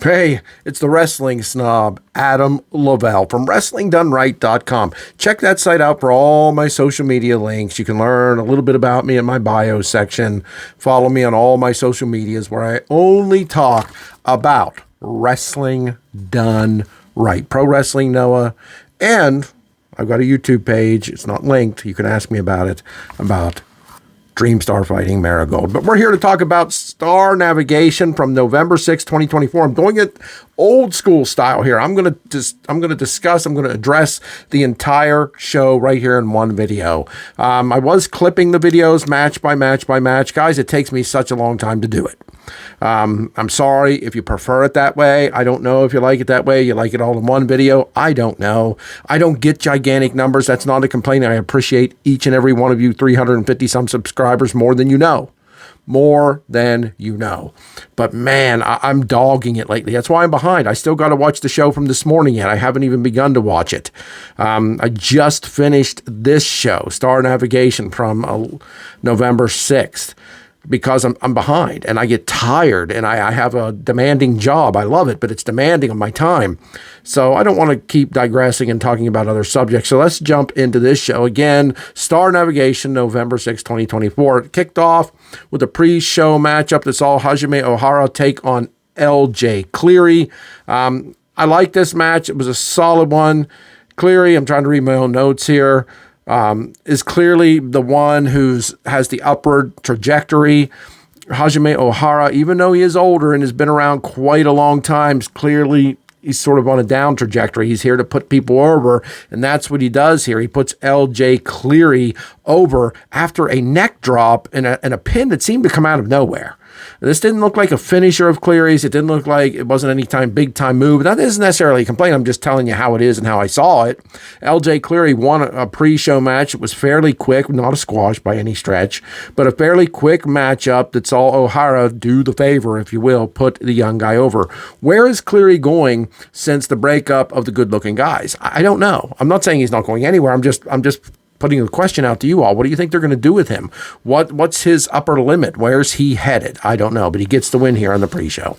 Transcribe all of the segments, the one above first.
Hey, it's the wrestling snob, Adam Lavelle from WrestlingDoneRight.com. Check that site out for all my social media links. You can learn a little bit about me in my bio section. Follow me on all my social medias where I only talk about wrestling done right. Pro Wrestling Noah. And I've got a YouTube page. It's not linked. You can ask me about it, about Dream Star Fighting Marigold. But we're here to talk about Star Navigation from November 6, 2024. I'm doing it old school style here. I'm going to address the entire show right here in one video. I was clipping the videos match by match by match. Guys, it takes me such a long time to do it. I'm sorry if you prefer it that way. I don't know if you like it that way. You like it all in one video. I don't know. I don't get gigantic numbers. That's not a complaint. I appreciate each and every one of you 350 some subscribers more than you know. More than you know. But man, I'm dogging it lately. That's why I'm behind. I still got to watch the show from this morning yet. I haven't even begun to watch it. I just finished this show, Star Navigation, from November 6th. Because I'm behind and I get tired and I have a demanding job. I love it, but it's demanding of my time. So I don't want to keep digressing and talking about other subjects. So let's jump into this show. Again, Star Navigation, November 6, 2024. It kicked off with a pre-show matchup that saw Hajime Ohara take on LJ Cleary. I like this match. It was a solid one. Cleary, I'm trying to read my own notes here. Is clearly the one has the upward trajectory. Hajime Ohara, even though he is older and has been around quite a long time, clearly he's sort of on a down trajectory. He's here to put people over, and that's what he does here. He puts LJ Cleary over after a neck drop and a pin that seemed to come out of nowhere. This didn't look like a finisher of Cleary's. It didn't look like it wasn't any big time move. That isn't necessarily a complaint. I'm just telling you how it is and how I saw it. LJ Cleary won a pre-show match. It was fairly quick, not a squash by any stretch, but a fairly quick matchup that saw Ohara do the favor, if you will, put the young guy over. Where is Cleary going since the breakup of the good-looking guys? I don't know. I'm not saying he's not going anywhere. I'm just putting a question out to you all. What do you think they're going to do with him? What's his upper limit? Where's he headed? I don't know, but he gets the win here on the pre-show.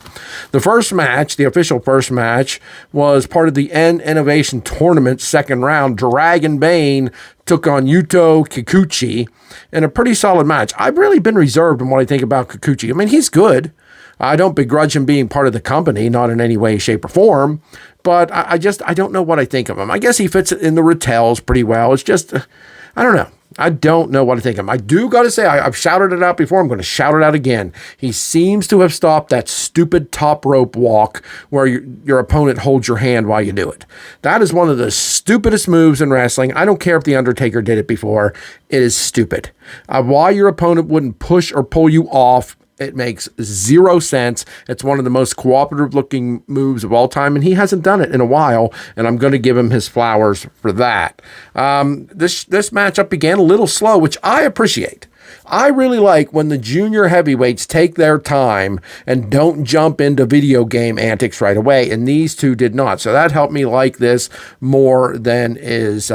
The first match, the official first match, was part of the N Innovation Tournament second round. Dragon Bane took on Yuto Kikuchi in a pretty solid match. I've really been reserved in what I think about Kikuchi. I mean, he's good. I don't begrudge him being part of the company, not in any way, shape, or form, but I don't know what I think of him. I guess he fits in the Rattels pretty well. It's just, I don't know. I don't know what to think of him. I do got to say, I've shouted it out before. I'm going to shout it out again. He seems to have stopped that stupid top rope walk where your opponent holds your hand while you do it. That is one of the stupidest moves in wrestling. I don't care if The Undertaker did it before. It is stupid. Why your opponent wouldn't push or pull you off, it makes zero sense. It's one of the most cooperative looking moves of all time, and he hasn't done it in a while, and I'm going to give him his flowers for that. This matchup began a little slow, which I appreciate. I really like when the junior heavyweights take their time and don't jump into video game antics right away, and these two did not. So that helped me like this more than is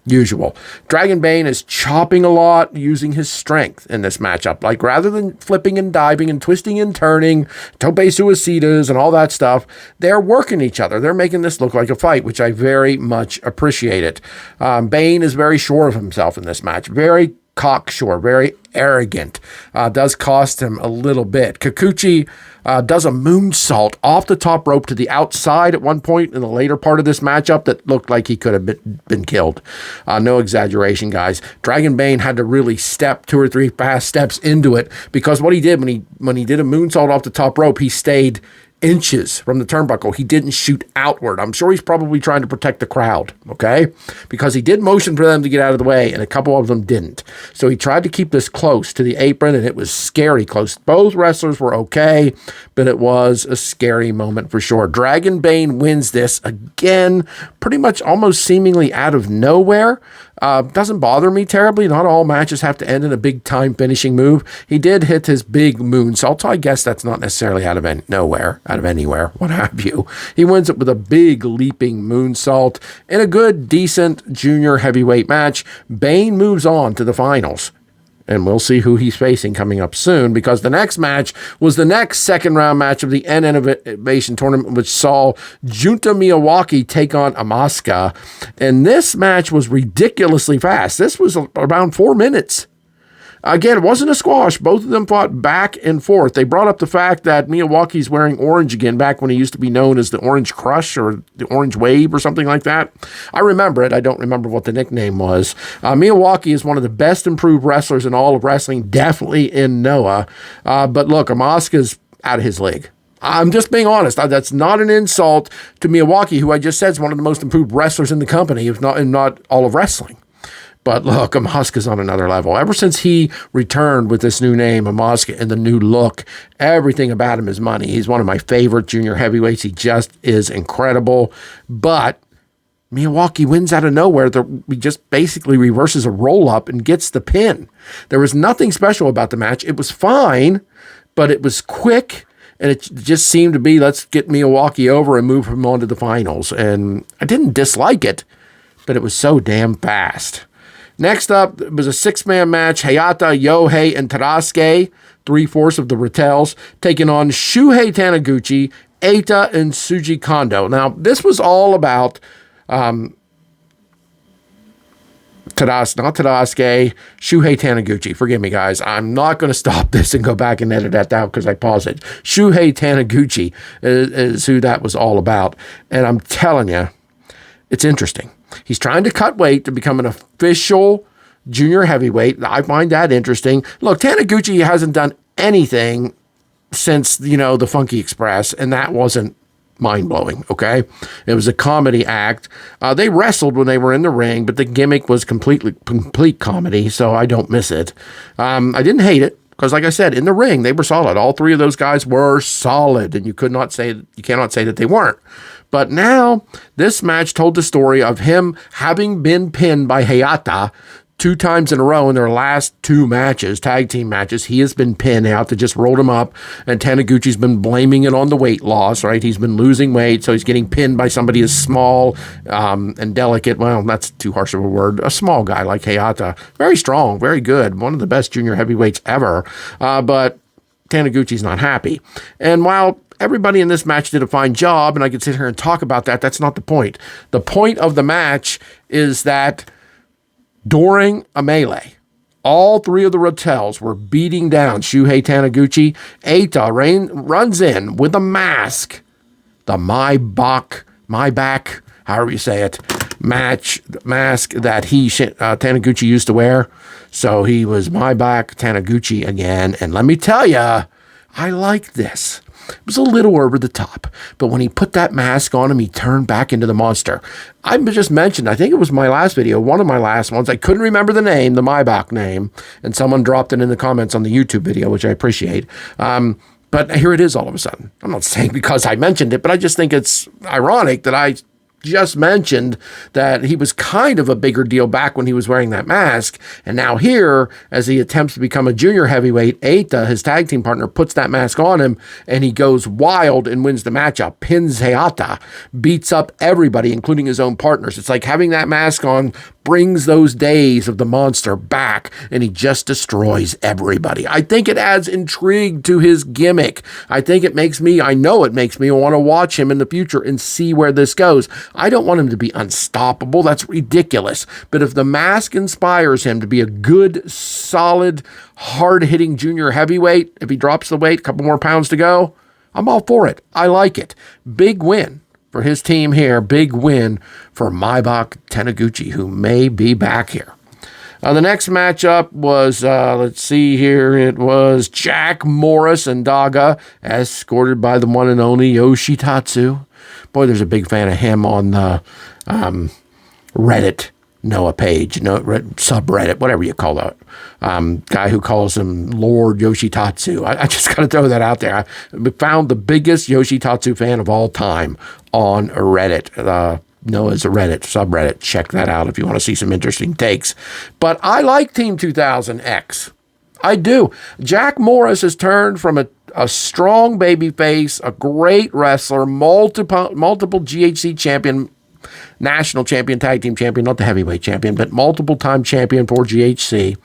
usual. Dragon Bane is chopping a lot, using his strength in this matchup. Like, rather than flipping and diving and twisting and turning, tope suicidas and all that stuff, they're working each other. They're making this look like a fight, which I very much appreciate it. Bane is very sure of himself in this match. Very cocksure, very arrogant. Does cost him a little bit. Kikuchi does a moonsault off the top rope to the outside at one point in the later part of this matchup that looked like he could have been killed. No exaggeration, guys. Dragon Bane had to really step 2 or 3 fast steps into it, because what he did when he did a moonsault off the top rope, he stayed inches from the turnbuckle. He didn't shoot outward. I'm sure he's probably trying to protect the crowd, okay? Because he did motion for them to get out of the way, and a couple of them didn't. So he tried to keep this close to the apron, and it was scary close. Both wrestlers were okay, but it was a scary moment for sure. Dragon Bane wins this again, pretty much almost seemingly out of nowhere. Doesn't bother me terribly. Not all matches have to end in a big time finishing move. He did hit his big moonsault, so I guess that's not necessarily out of nowhere, out of anywhere, what have you. He wins it with a big leaping moonsault in a good, decent junior heavyweight match. Bane moves on to the finals. And we'll see who he's facing coming up soon, because the next match was the next second round match of the N Innovation Tournament, which saw Junta Miyawaki take on Asuka. And this match was ridiculously fast. This was around 4 minutes. Again, it wasn't a squash. Both of them fought back and forth. They brought up the fact that Miyawaki's wearing orange again, back when he used to be known as the Orange Crush or the Orange Wave or something like that. I remember it. I don't remember what the nickname was. Miyawaki is one of the best improved wrestlers in all of wrestling, definitely in Noah. But look, Asuka's out of his league. I'm just being honest. That's not an insult to Miyawaki, who I just said is one of the most improved wrestlers in the company, if not all of wrestling. But look, Asuka's on another level. Ever since he returned with this new name, Asuka, and the new look, everything about him is money. He's one of my favorite junior heavyweights. He just is incredible. But Miyawaki wins out of nowhere. He just basically reverses a roll-up and gets the pin. There was nothing special about the match. It was fine, but it was quick, and it just seemed to be, let's get Miyawaki over and move him on to the finals. And I didn't dislike it, but it was so damn fast. Next up, it was a 6-man match. Hayata, Yohei, and Tadasuke, 3/4 of the Rattels, taking on Shuhei Taniguchi, Eita, and Shuji Kondo. Now, this was all about Shuhei Taniguchi. Forgive me, guys. I'm not going to stop this and go back and edit that out because I paused it. Shuhei Taniguchi is who that was all about. And I'm telling you, it's interesting. He's trying to cut weight to become an official junior heavyweight. I find that interesting. Look, Taniguchi hasn't done anything since, the Funky Express, and that wasn't mind-blowing, okay? It was a comedy act. They wrestled when they were in the ring, but the gimmick was complete comedy, so I don't miss it. I didn't hate it, because like I said, in the ring, they were solid. All three of those guys were solid, and you cannot say that they weren't. But now, this match told the story of him having been pinned by Hayata 2 times in a row in their last 2 matches, tag team matches. He has been pinned. Hayata just rolled him up, and Taniguchi's been blaming it on the weight loss, right? He's been losing weight, so he's getting pinned by somebody as small and delicate. Well, that's too harsh of a word. A small guy like Hayata. Very strong, very good. One of the best junior heavyweights ever. But Taniguchi's not happy. And while everybody in this match did a fine job, and I could sit here and talk about that, that's not the point. The point of the match is that during a melee, all 3 of the Rattels were beating down Shuhei Taniguchi. Eita runs in with a mask, the my back, however you say it, mask that Taniguchi used to wear. So he was my back Taniguchi again. And let me tell you, I like this. It was a little over the top, but when he put that mask on him, he turned back into the monster. I just mentioned, I think it was my last video, one of my last ones. I couldn't remember the name, the Maybach name, and someone dropped it in the comments on the YouTube video, which I appreciate. But here it is all of a sudden. I'm not saying because I mentioned it, but I just think it's ironic that I just mentioned that he was kind of a bigger deal back when he was wearing that mask. And now here, as he attempts to become a junior heavyweight, Eita, his tag team partner, puts that mask on him, and he goes wild and wins the matchup, pins Hayata, beats up everybody, including his own partners. It's like having that mask on brings those days of the monster back, and he just destroys everybody. I think it adds intrigue to his gimmick. I know it makes me want to watch him in the future and see where this goes. I don't want him to be unstoppable. That's ridiculous. But if the mask inspires him to be a good, solid, hard-hitting junior heavyweight, if he drops the weight, a couple more pounds to go, I'm all for it. I like it. Big win for his team here. Big win for Maybach Taniguchi, who may be back here. The next matchup was, it was Jack Morris and Daga, escorted by the one and only Yoshitatsu. Boy, there's a big fan of him on the Reddit, Noah page, subreddit, whatever you call that. Guy who calls him Lord Yoshitatsu. I just got to throw that out there. I found the biggest Yoshitatsu fan of all time on Reddit. Noah's a Reddit subreddit. Check that out if you want to see some interesting takes. But I like Team 2000X. I do. Jack Morris has turned from a strong babyface, a great wrestler, multiple GHC champion, national champion, tag team champion, not the heavyweight champion, but multiple-time champion for GHC,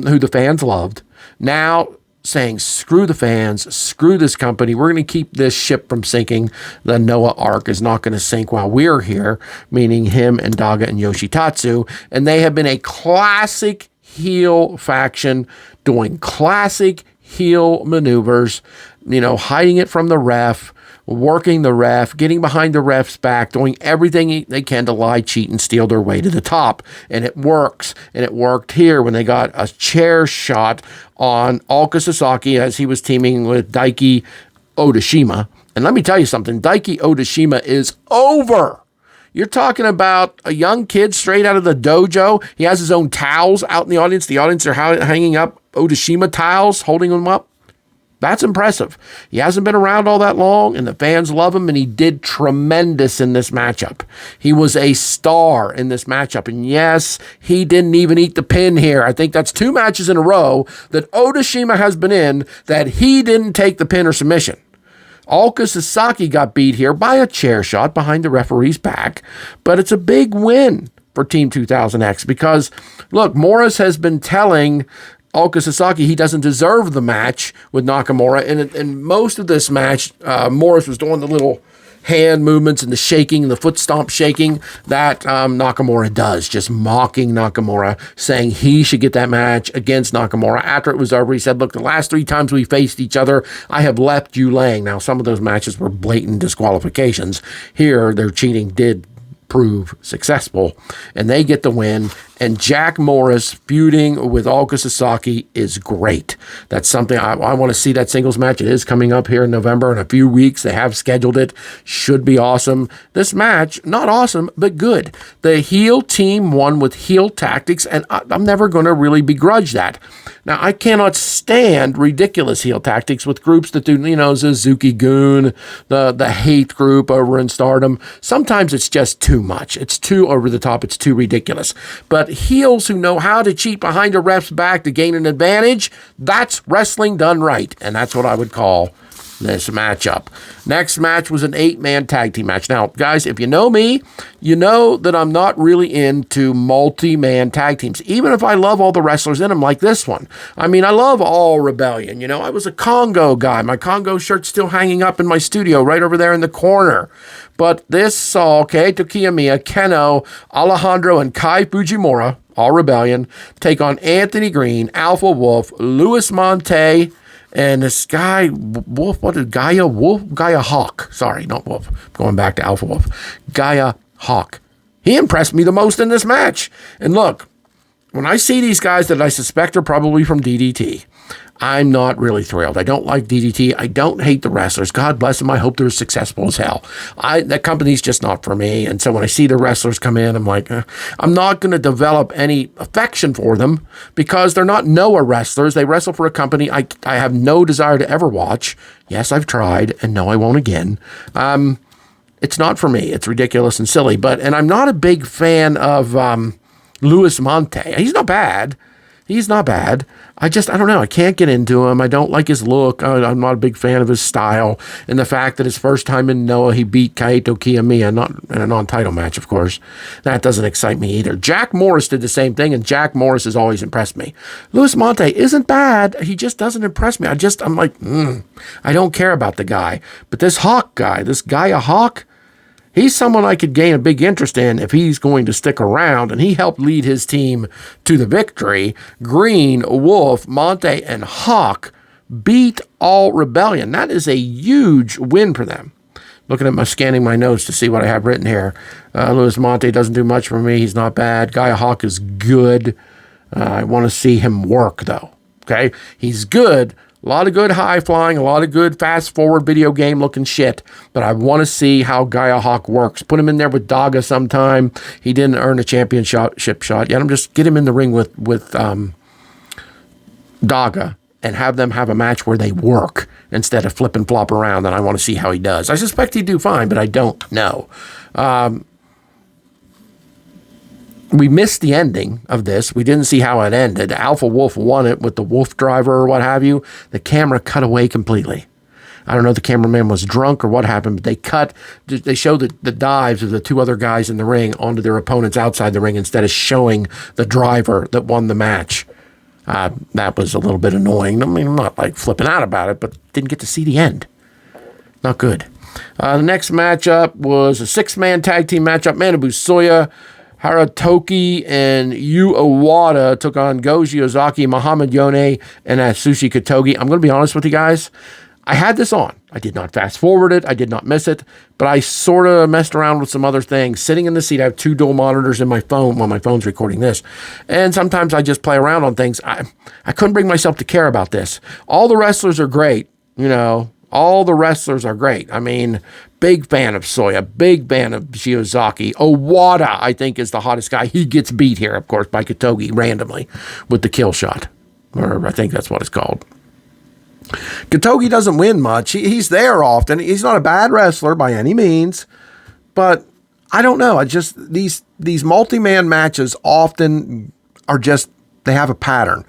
who the fans loved, now saying, screw the fans, screw this company. We're going to keep this ship from sinking. The Noah Ark is not going to sink while we're here, meaning him and Daga and Yoshitatsu. And they have been a classic heel faction doing classic heel maneuvers, hiding it from the ref, working the ref, getting behind the ref's back, doing everything they can to lie, cheat, and steal their way to the top. And it works. And it worked here when they got a chair shot on Ulka Sasaki as he was teaming with Daiki Odashima. And let me tell you something, Daiki Odashima is over. You're talking about a young kid straight out of the dojo. He has his own towels out in the audience. The audience are hanging up Odashima towels, holding them up. That's impressive. He hasn't been around all that long, and the fans love him, and he did tremendous in this matchup. He was a star in this matchup, and yes, he didn't even eat the pin here. I think that's 2 matches in a row that Odashima has been in that he didn't take the pin or submission. Ulka Sasaki got beat here by a chair shot behind the referee's back, but it's a big win for Team 2000X because, look, Morris has been telling Ulka Sasaki he doesn't deserve the match with Nakamura. And in most of this match, Morris was doing the little hand movements and the shaking and the foot stomp shaking that Nakamura does, just mocking Nakamura, saying he should get that match against Nakamura. After it was over, he said, look, the last 3 times we faced each other, I have left you laying. Now, some of those matches were blatant disqualifications. Here, their cheating did prove successful, and they get the win. And Jack Morris feuding with Ulka Sasaki is great. That's something I want to see, that singles match. It is coming up here in November in a few weeks. They have scheduled it. Should be awesome. This match, not awesome, but good. The heel team won with heel tactics, and I'm never going to really begrudge that. Now, I cannot stand ridiculous heel tactics with groups that do, Suzuki-gun, the hate group over in Stardom. Sometimes it's just too much. It's too over the top. It's too ridiculous. But heels who know how to cheat behind a ref's back to gain an advantage, that's wrestling done right. And that's what I would call this matchup. Next match was an 8-man tag team match. Now, guys, if you know me, you know that I'm not really into multi-man tag teams, even if I love all the wrestlers in them like this one. I mean, I love All Rebellion. I was a Congo guy. My Congo shirt's still hanging up in my studio right over there in the corner. But this saw Kaito Kiyomiya, Keno, Alejandro, and Kai Fujimura, All Rebellion, take on Anthony Green, Alpha Wolf, Luis Monte, and this guy, Wolf, what is Gaia Wolf? Gaia Hawk. Sorry, not Wolf. Going back to Alpha Wolf. Gaia Hawk. He impressed me the most in this match. And look, when I see these guys that I suspect are probably from DDT, I'm not really thrilled. I don't like DDT. I don't hate the wrestlers. God bless them. I hope they're successful as hell. That company's just not for me. And so when I see the wrestlers come in, I'm like, I'm not going to develop any affection for them because they're not Noah wrestlers. They wrestle for a company I have no desire to ever watch. Yes, I've tried, and no, I won't again. It's not for me. It's ridiculous and silly. And I'm not a big fan of Luis Monte. He's not bad. He's not bad. I don't know. I can't get into him. I don't like his look. I'm not a big fan of his style. And the fact that his first time in Noah, he beat Kaito Kiyomiya, not in a non-title match, of course. That doesn't excite me either. Jack Morris did the same thing, and Jack Morris has always impressed me. Luis Monte isn't bad. He just doesn't impress me. I'm like, I don't care about the guy. But this Hawk guy, this Gaia Hawk, he's someone I could gain a big interest in if he's going to stick around, and he helped lead his team to the victory. Green, Wolf, Monte, and Hawk beat All Rebellion. That is a huge win for them. Looking at scanning my notes to see what I have written here. Luis Monte doesn't do much for me. He's not bad. Gaia Hawk is good. I want to see him work, though. Okay? He's good. A lot of good high flying, a lot of good fast forward video game looking shit. But I want to see how Gaia Hawk works. Put him in there with Daga sometime. He didn't earn a championship shot yet. Just get him in the ring with Daga and have them have a match where they work instead of flip and flop around. And I want to see how he does. I suspect he'd do fine, but I don't know. We missed the ending of this. We didn't see how it ended. Alpha Wolf won it with the Wolf Driver or what have you. The camera cut away completely. I don't know if the cameraman was drunk or what happened, but they showed the dives of the two other guys in the ring onto their opponents outside the ring instead of showing the driver that won the match. That was a little bit annoying. I mean, I'm not like flipping out about it, but didn't get to see the end. Not good. The next matchup was a 6-man tag team matchup. Manabu Soya, Harutoki, and Yu Owada took on Goji Ozaki, Muhammad Yone, and Atsushi Kotogi. I'm going to be honest with you guys. I had this on. I did not fast forward it. I did not miss it, but I sort of messed around with some other things. Sitting in the seat, I have 2 dual monitors in my phone while my phone's recording this. And sometimes I just play around on things. I couldn't bring myself to care about this. All the wrestlers are great, all the wrestlers are great. I mean, big fan of Soya, big fan of Shiozaki. Owada, I think, is the hottest guy. He gets beat here, of course, by Kotogi randomly with the kill shot. Or I think that's what it's called. Kotogi doesn't win much. He's there often. He's not a bad wrestler by any means. But I don't know. These multi-man matches often are just, they have a pattern.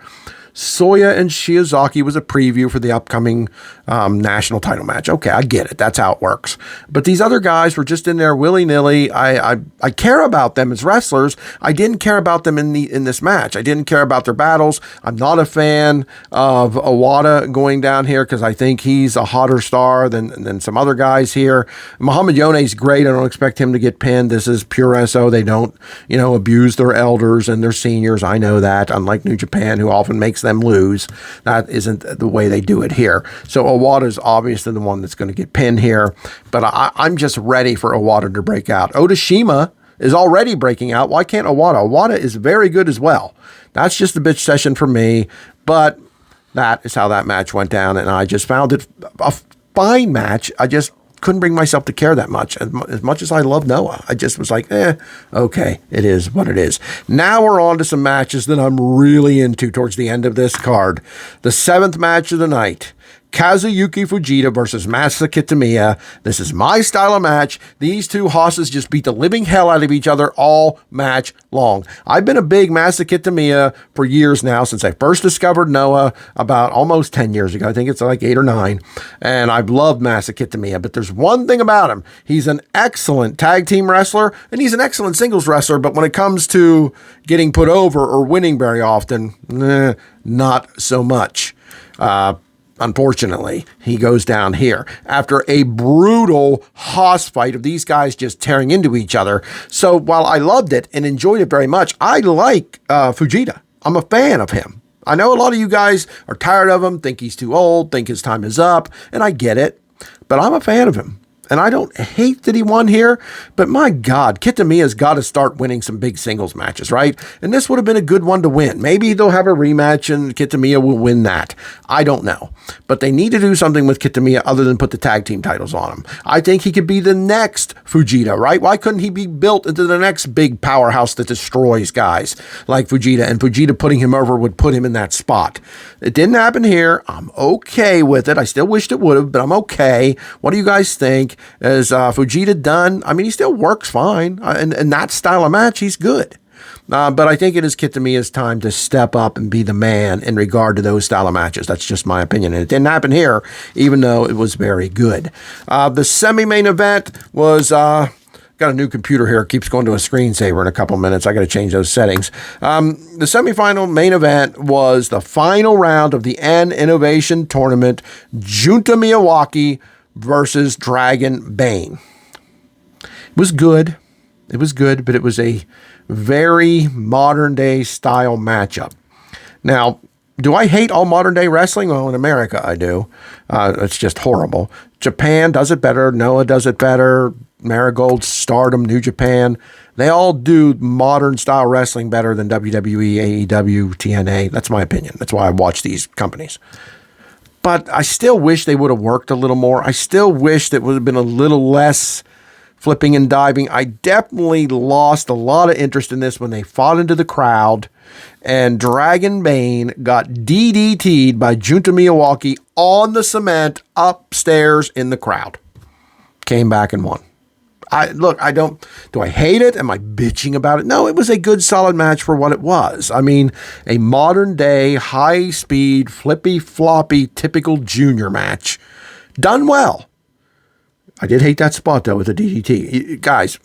Soya and Shiozaki was a preview for the upcoming national title match. Okay, I get it. That's how it works. But these other guys were just in there willy-nilly. I care about them as wrestlers. I didn't care about them in this match. I didn't care about their battles. I'm not a fan of Owada going down here because I think he's a hotter star than some other guys here. Muhammad Yone's great. I don't expect him to get pinned. This is pure SO. They don't, abuse their elders and their seniors. I know that, unlike New Japan, who often makes them lose. That isn't the way they do it here. So Owada is obviously the one that's going to get pinned here, but I'm just ready for Owada to break out. Odashima is already breaking out. Why can't Owada? Owada is very good as well. That's just a bitch session for me, but that is how that match went down, and I just found it a fine match. I just couldn't bring myself to care that much. As much as I love Noah, I just was like, okay, it is what it is. Now we're on to some matches that I'm really into towards the end of this card. The 7th match of the night. Kazuyuki Fujita versus Masa Kitamiya. This is my style of match. These two hosses just beat the living hell out of each other all match long. I've been a big Masa Kitamiya for years now, since I first discovered Noah about almost 10 years ago. I think it's like 8 or 9. And I've loved Masa Kitamiya, but there's one thing about him. He's an excellent tag team wrestler, and he's an excellent singles wrestler, but when it comes to getting put over or winning very often, not so much. Unfortunately, he goes down here after a brutal hoss fight of these guys just tearing into each other. So while I loved it and enjoyed it very much, I like Fujita. I'm a fan of him. I know a lot of you guys are tired of him, think he's too old, think his time is up, and I get it, but I'm a fan of him. And I don't hate that he won here, but my God, Kitamiya's got to start winning some big singles matches, right? And this would have been a good one to win. Maybe they'll have a rematch and Kitamiya will win that. I don't know. But they need to do something with Kitamiya other than put the tag team titles on him. I think he could be the next Fujita, right? Why couldn't he be built into the next big powerhouse that destroys guys like Fujita? And Fujita putting him over would put him in that spot. It didn't happen here. I'm okay with it. I still wished it would have, but I'm okay. What do you guys think? Is Fujita done? I mean, he still works fine. In that style of match, he's good. But I think it is Kitamiya's time to step up and be the man in regard to those style of matches. That's just my opinion. And it didn't happen here, even though it was very good. The semi-main event was... got a new computer here. It keeps going to a screensaver in a couple minutes. I got to change those settings. The semifinal main event was the final round of the N Innovation Tournament. Junta Miyawaki versus Dragon Bane. It was good. It was good, but it was a very modern day style matchup. Now, do I hate all modern day wrestling? Well, in America, I do. It's just horrible. Japan does it better. Noah does it better. Marigold, Stardom, New Japan. They all do modern style wrestling better than WWE, AEW, TNA. That's my opinion. That's why I watch these companies. But I still wish they would have worked a little more. I still wish that would have been a little less flipping and diving. I definitely lost a lot of interest in this when they fought into the crowd and Dragon Bane got DDT'd by Junta Miyawaki on the cement upstairs in the crowd. Came back and won. Do I hate it? Am I bitching about it? No, it was a good, solid match for what it was. I mean, a modern day, high speed, flippy, floppy, typical junior match. Done well. I did hate that spot, though, with the DDT. Guys,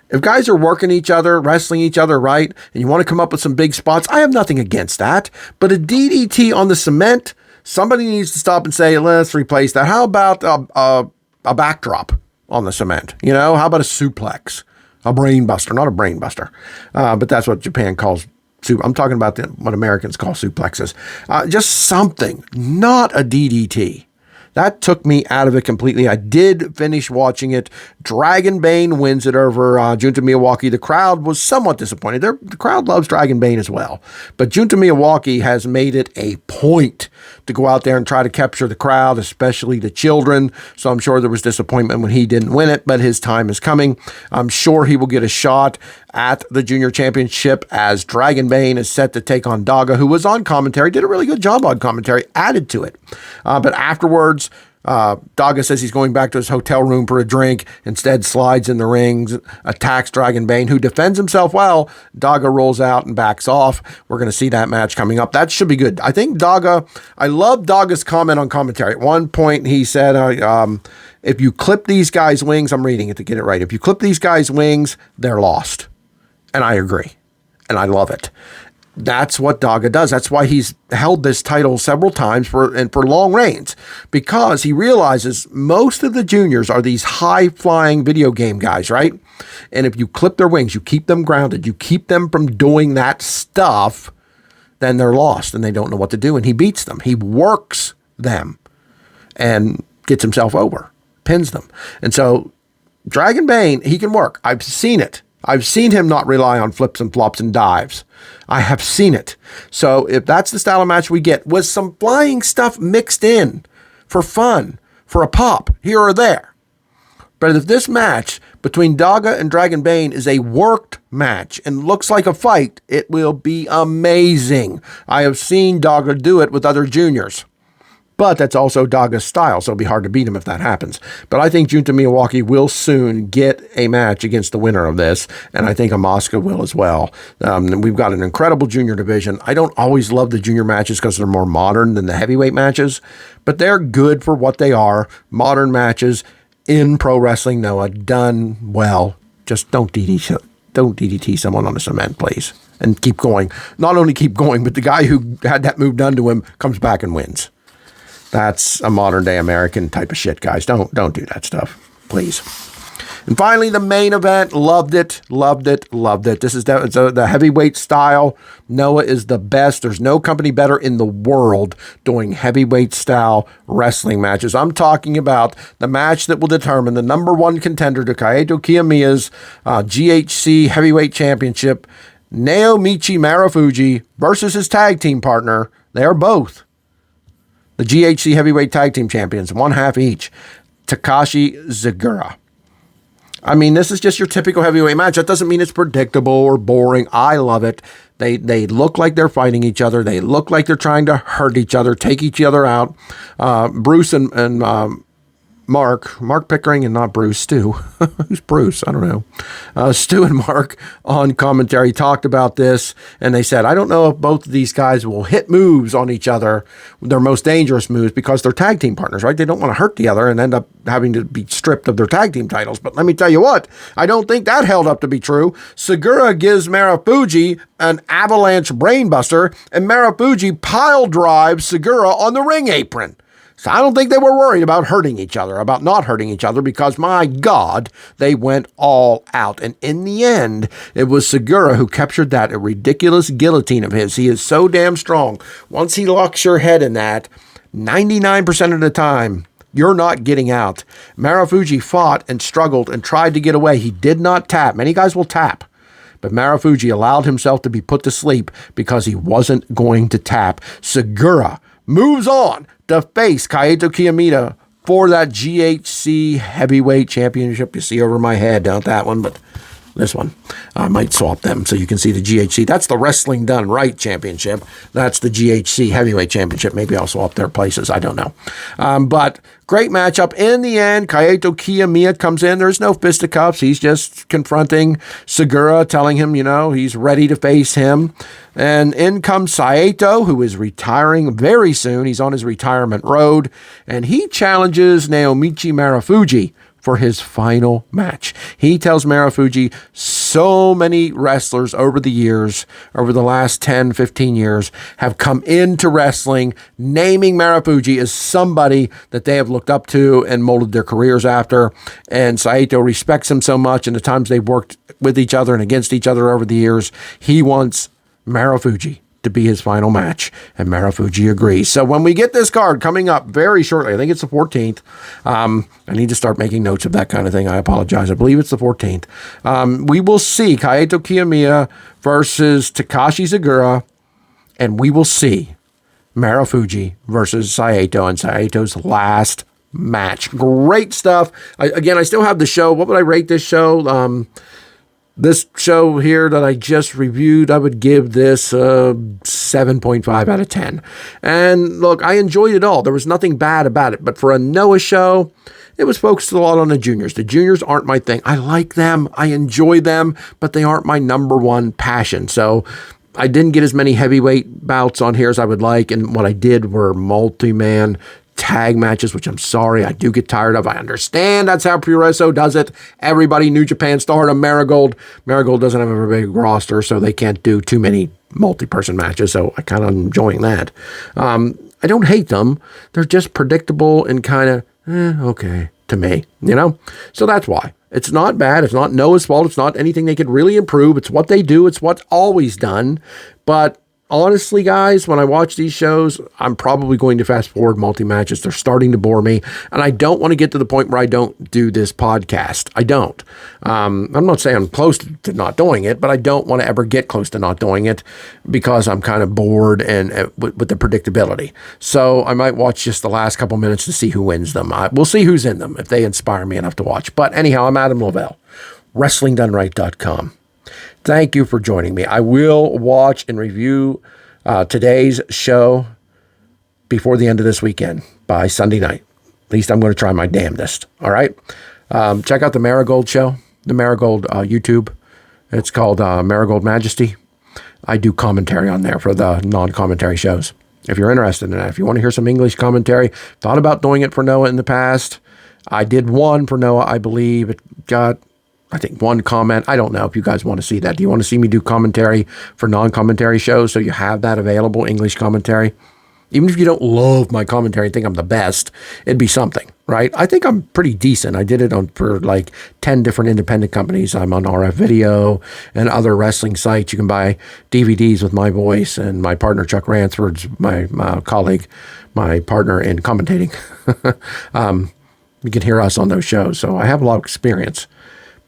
if guys are working each other, wrestling each other right, and you want to come up with some big spots, I have nothing against that. But a DDT on the cement, somebody needs to stop and say, let's replace that. How about a backdrop on the cement? You know, how about a suplex? A brain buster, not a brain buster. But that's what Japan calls. I'm talking about what Americans call suplexes. Just something, not a DDT. That took me out of it completely. I did finish watching it. Dragon Bane wins it over Junta Miyawaki. The crowd was somewhat disappointed. The crowd loves Dragon Bane as well. But Junta Miyawaki has made it a point to go out there and try to capture the crowd, especially the children. So I'm sure there was disappointment when he didn't win it, but his time is coming. I'm sure he will get a shot at the Junior Championship as Dragon Bane is set to take on Daga, who was on commentary, did a really good job on commentary, added to it. But afterwards, Daga says he's going back to his hotel room for a drink, instead slides in the rings, attacks Dragon Bane, who defends himself well. Daga rolls out and backs off. We're going to see that match coming up. That should be good. I think I love Daga's comment on commentary. At one point, he said, if you clip these guys' wings, I'm reading it to get it right. If you clip these guys' wings, they're lost. And I agree. And I love it. That's what Daga does. That's why he's held this title several times for long reigns, because he realizes most of the juniors are these high-flying video game guys, right? And if you clip their wings, you keep them grounded, you keep them from doing that stuff, then they're lost and they don't know what to do. And he beats them. He works them and gets himself over, pins them. And so Dragon Bane, he can work. I've seen it. I've seen him not rely on flips and flops and dives. I have seen it. So if that's the style of match we get, with some flying stuff mixed in for fun, for a pop here or there. But if this match between Daga and Dragon Bane is a worked match and looks like a fight, it will be amazing. I have seen Daga do it with other juniors. But that's also Daga's style, so it'll be hard to beat him if that happens. But I think Junta Miyawaki will soon get a match against the winner of this, and I think Asuka will as well. We've got an incredible junior division. I don't always love the junior matches because they're more modern than the heavyweight matches, but they're good for what they are. Modern matches in pro wrestling, Noah, done well. Just don't DDT someone on the cement, please, and keep going. Not only keep going, but the guy who had that move done to him comes back and wins. That's a modern day American type of shit, guys. Don't do that stuff, please. And finally, the main event. Loved it. This is the heavyweight style. Noah is the best. There's no company better in the world doing heavyweight style wrestling matches. I'm talking about the match that will determine the number one contender to Kaito Kiyomiya's GHC Heavyweight Championship, Naomichi Marufuji versus his tag team partner. They are both the GHC Heavyweight Tag Team Champions, one half each, Takashi Zagura. I mean, this is just your typical heavyweight match. That doesn't mean it's predictable or boring. I love it. They look like they're fighting each other. They look like they're trying to hurt each other, take each other out. Bruce and Mark Pickering and not Bruce, Stu. Who's Bruce? I don't know. Stu and Mark on commentary talked about this, and they said, I don't know if both of these guys will hit moves on each other, their most dangerous moves, because they're tag team partners, right? They don't want to hurt the other and end up having to be stripped of their tag team titles. But let me tell you what, I don't think that held up to be true. Segura gives Marufuji an avalanche brainbuster, and Marufuji pile drives Segura on the ring apron. So I don't think they were worried about not hurting each other, because, my God, they went all out. And in the end, it was Segura who captured that ridiculous guillotine of his. He is so damn strong. Once he locks your head in that, 99% of the time, you're not getting out. Marufuji fought and struggled and tried to get away. He did not tap. Many guys will tap. But Marufuji allowed himself to be put to sleep because he wasn't going to tap. Segura moves on to face Kaito Kiyomiya for that GHC Heavyweight Championship. You see over my head, not that one, but this one. I might swap them so you can see the GHC. That's the Wrestling Done Right Championship. That's the GHC Heavyweight Championship. Maybe I'll swap their places. I don't know. But great matchup. In the end, Kaito Kiyomiya comes in. There's no fisticuffs. He's just confronting Segura, telling him, he's ready to face him. And in comes Saito, who is retiring very soon. He's on his retirement road. And he challenges Naomichi Marufuji for his final match. He tells Marufuji so many wrestlers over the years, over the last 10, 15 years, have come into wrestling naming Marufuji as somebody that they have looked up to and molded their careers after. And Saito respects him so much, and the times they've worked with each other and against each other over the years, he wants Marufuji to be his final match, and Marufuji agrees. So when we get this card coming up very shortly, I think it's the 14th. I need to start making notes of that kind of thing. I apologize. I believe it's the 14th. We will see Kaito Kiyomiya versus Takashi Segura, and we will see Marufuji versus Saito in Saito's last match. Great stuff. I still have the show. What would I rate this show? This show here that I just reviewed, I would give this 7.5 out of 10. And look, I enjoyed it all. There was nothing bad about it. But for a Noah show, it was focused a lot on the juniors. The juniors aren't my thing. I like them. I enjoy them, but they aren't my number one passion. So I didn't get as many heavyweight bouts on here as I would like. And what I did were multi-man tag matches, which I'm sorry, I do get tired of. I understand that's how Puresso does it. Everybody, New Japan, Stardom, Marigold. Marigold doesn't have a very big roster, so they can't do too many multi-person matches, so I kind of enjoying that. I don't hate them. They're just predictable and kind of, okay, to me, So that's why. It's not bad. It's not Noah's fault. It's not anything they could really improve. It's what they do. It's what's always done. But honestly, guys, when I watch these shows, I'm probably going to fast forward multi-matches. They're starting to bore me, and I don't want to get to the point where I don't do this podcast. I don't. I'm not saying I'm close to not doing it, but I don't want to ever get close to not doing it because I'm kind of bored and with the predictability. So I might watch just the last couple minutes to see who wins them. We'll see who's in them if they inspire me enough to watch. But anyhow, I'm Adam Lavelle, WrestlingDoneRight.com. Thank you for joining me. I will watch and review today's show before the end of this weekend by Sunday night. At least I'm going to try my damnedest. All right. Check out the Marigold show, the Marigold YouTube. It's called Marigold Majesty. I do commentary on there for the non-commentary shows. If you're interested in that, if you want to hear some English commentary, thought about doing it for Noah in the past. I did one for Noah, I believe. It got, I think, one comment. I don't know if you guys want to see that. Do you want to see me do commentary for non-commentary shows so you have that available, English commentary? Even if you don't love my commentary and think I'm the best, it'd be something, right? I think I'm pretty decent. I did it for like 10 different independent companies. I'm on RF Video and other wrestling sites. You can buy DVDs with my voice, and my partner, Chuck Ransford's my colleague, my partner in commentating. You can hear us on those shows. So I have a lot of experience.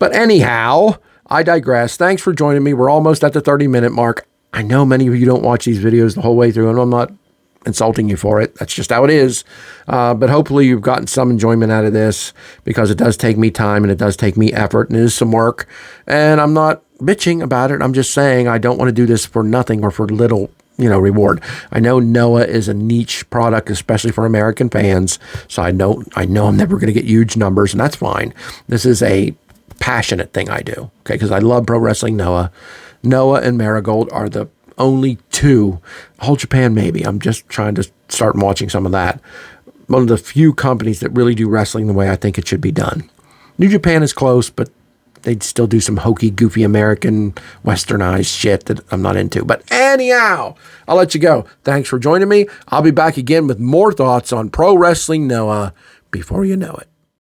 But anyhow, I digress. Thanks for joining me. We're almost at the 30-minute mark. I know many of you don't watch these videos the whole way through, and I'm not insulting you for it. That's just how it is. But hopefully you've gotten some enjoyment out of this, because it does take me time and it does take me effort and it is some work. And I'm not bitching about it. I'm just saying I don't want to do this for nothing or for little reward. I know Noah is a niche product, especially for American fans. So I know I'm never going to get huge numbers, and that's fine. This is a passionate thing I do, okay? Because I love pro wrestling. Noah and Marigold are the only two. Whole Japan, maybe. I'm just trying to start watching some of that. One of the few companies that really do wrestling the way I think it should be done. New Japan is close, but they'd still do some hokey, goofy American westernized shit that I'm not into. But anyhow, I'll let you go. Thanks for joining me. I'll be back again with more thoughts on Pro Wrestling Noah before you know it.